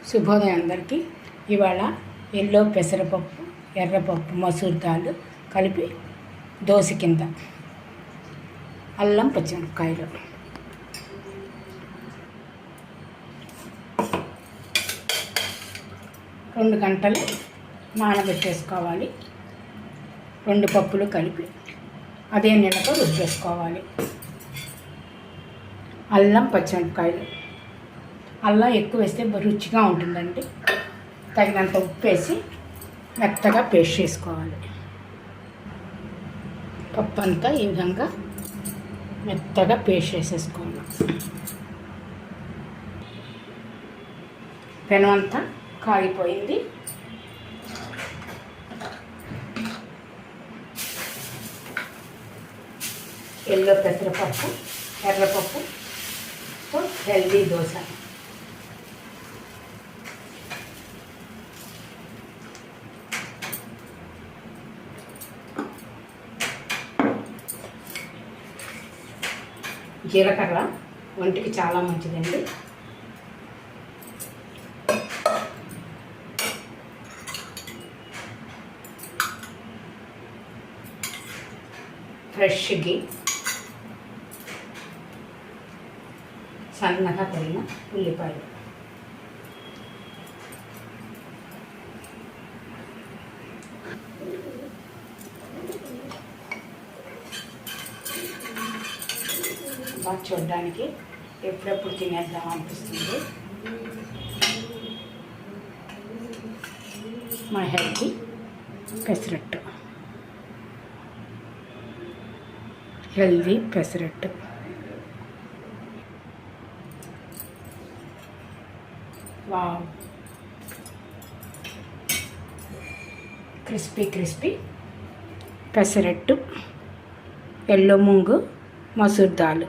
శుభోదయం అందరికీ. ఇవాళ ఎల్లో పెసరపప్పు, ఎర్రపప్పు, మసూర్ దాల్ కలిపి దోశ కింద అల్లం పచ్చిమిరపకాయలు, రెండు గంటలు నానబెట్టేసుకోవాలి. రెండు పప్పులు కలిపి అదే నీళ్ళతో రుబ్బేసుకోవాలి. అల్లం పచ్చిమిరపకాయలు, అల్లం ఎక్కువ వేస్తే రుచిగా ఉంటుందండి. తగినంత ఉప్పు వేసి మెత్తగా పేస్ట్ చేసుకోవాలి. పప్పు అంతా ఈ విధంగా మెత్తగా పేస్ట్ చేసేసుకోవాలి. పెనం అంతా కాగిపోయింది. ఎల్లో పెసరపప్పు, ఎర్రపప్పుతో హెల్దీ దోశ. జీలకర్ర ఒంటికి చాలా మంచిదండి. ఫ్రెష్ ఘీ, సన్నగా తరిగిన ఉల్లిపాయలు, బాగా చూడడానికి ఎప్పుడెప్పుడు తినేద్దాం అనిపిస్తుంది. మా healthy pesarattu, healthy pesarattu. Wow, crispy pesarattu, yellow moong, masoor dal.